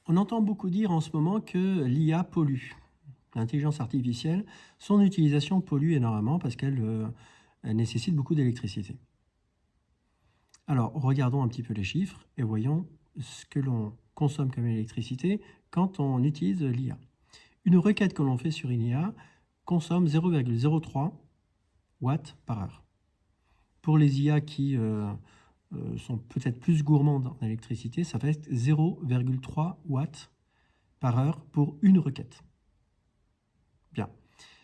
On entend beaucoup dire en ce moment que l'IA pollue. L'intelligence artificielle, son utilisation pollue énormément parce elle nécessite beaucoup d'électricité. Alors, regardons un petit peu les chiffres et voyons ce que l'on consomme comme électricité quand on utilise l'IA. Une requête que l'on fait sur une IA consomme 0,03 watts par heure. Pour les IA qui sont peut-être plus gourmandes en électricité, ça va être 0,3 watts par heure pour une requête. Bien.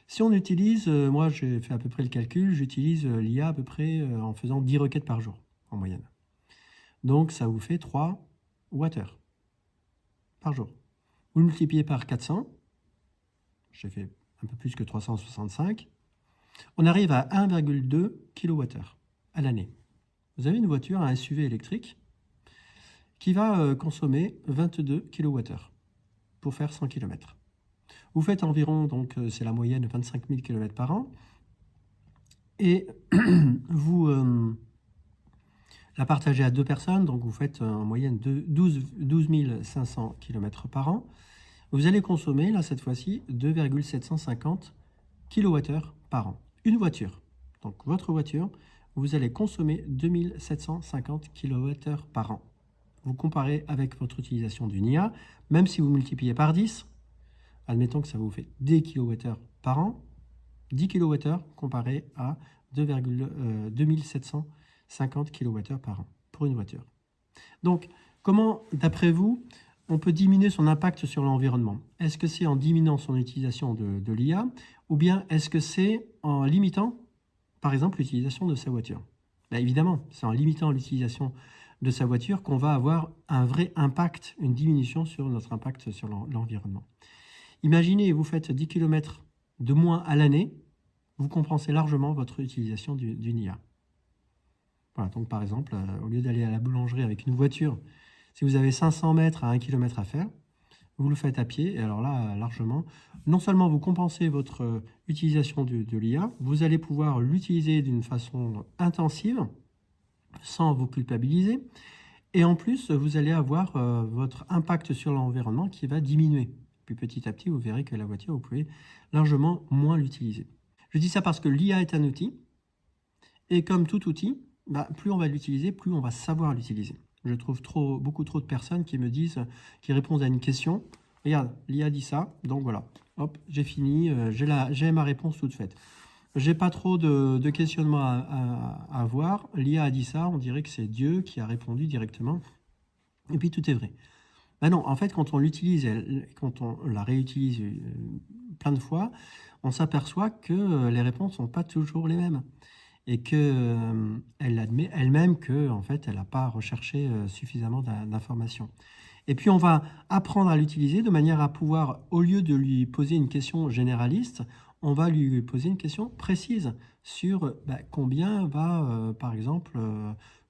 Si on utilise, moi j'ai fait à peu près le calcul, j'utilise l'IA à peu près en faisant 10 requêtes par jour en moyenne. Donc ça vous fait 3 Wh par jour. Vous le multipliez par 400, j'ai fait un peu plus que 365, on arrive à 1,2 kWh à l'année. Vous avez une voiture, un SUV électrique, qui va consommer 22 kWh pour faire 100 km. Vous faites environ, donc c'est la moyenne, 25 000 km par an, et vous la partagez à deux personnes, donc vous faites en moyenne 12 500 km par an. Vous allez consommer, là cette fois-ci, 2,750 kWh par an. Une voiture, donc votre voiture, vous allez consommer 2750 kWh par an. Vous comparez avec votre utilisation d'une IA, même si vous multipliez par 10, admettons que ça vous fait 10 kWh par an, 10 kWh comparé à 2750 kWh par an pour une voiture. Donc, comment, d'après vous, on peut diminuer son impact sur l'environnement? Est-ce que c'est en diminuant son utilisation de l'IA ou bien est-ce que c'est en limitant, par exemple, l'utilisation de sa voiture? Bien, évidemment, c'est en limitant l'utilisation de sa voiture qu'on va avoir un vrai impact, une diminution sur notre impact sur l'environnement. Imaginez, vous faites 10 km de moins à l'année, vous compensez largement votre utilisation d'une IA. Voilà, donc par exemple, au lieu d'aller à la boulangerie avec une voiture, si vous avez 500 mètres à 1 km à faire, vous le faites à pied, et alors là, largement, non seulement vous compensez votre utilisation de l'IA, vous allez pouvoir l'utiliser d'une façon intensive, sans vous culpabiliser, et en plus, vous allez avoir votre impact sur l'environnement qui va diminuer. Puis petit à petit, vous verrez que la voiture, vous pouvez largement moins l'utiliser. Je dis ça parce que l'IA est un outil, et comme tout outil, plus on va l'utiliser, plus on va savoir l'utiliser. Je trouve beaucoup trop de personnes qui me disent, qui répondent à une question, regarde, l'IA dit ça, donc voilà, hop, j'ai fini, j'ai ma réponse toute faite. J'ai pas trop de questionnement à avoir, l'IA a dit ça, on dirait que c'est Dieu qui a répondu directement, et puis tout est vrai. Ben non, en fait, quand on l'utilise, quand on la réutilise plein de fois, on s'aperçoit que les réponses sont pas toujours les mêmes et qu'elle admet elle-même qu'en en fait, elle n'a pas recherché suffisamment d'informations. Et puis, on va apprendre à l'utiliser de manière à pouvoir, au lieu de lui poser une question généraliste, on va lui poser une question précise sur combien va, par exemple,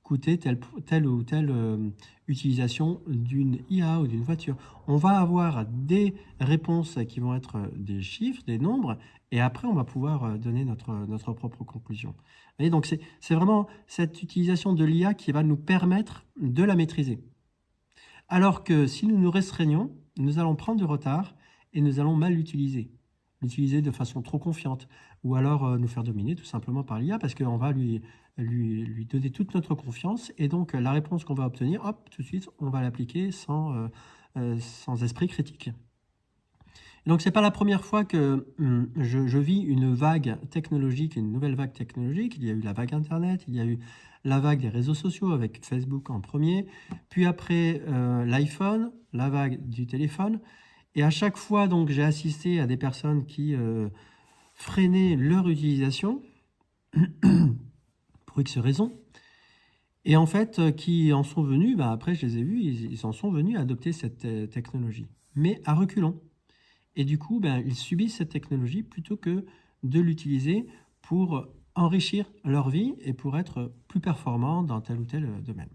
coûter telle ou telle utilisation d'une IA ou d'une voiture. On va avoir des réponses qui vont être des chiffres, des nombres, et après, on va pouvoir donner notre propre conclusion. Vous voyez, donc, c'est vraiment cette utilisation de l'IA qui va nous permettre de la maîtriser. Alors que si nous nous restreignons, nous allons prendre du retard et nous allons mal l'utiliser. L'utiliser de façon trop confiante ou alors nous faire dominer tout simplement par l'IA parce qu'on va lui donner toute notre confiance et donc la réponse qu'on va obtenir, hop, tout de suite, on va l'appliquer sans esprit critique. Donc, ce n'est pas la première fois que je vis une vague technologique, une nouvelle vague technologique. Il y a eu la vague Internet, il y a eu la vague des réseaux sociaux avec Facebook en premier, puis après l'iPhone, la vague du téléphone. Et à chaque fois, donc, j'ai assisté à des personnes qui freinaient leur utilisation pour X raisons. Et en fait, qui en sont venus, après je les ai vus, ils en sont venus à adopter cette technologie, mais à reculons. Et du coup, ils subissent cette technologie plutôt que de l'utiliser pour enrichir leur vie et pour être plus performants dans tel ou tel domaine.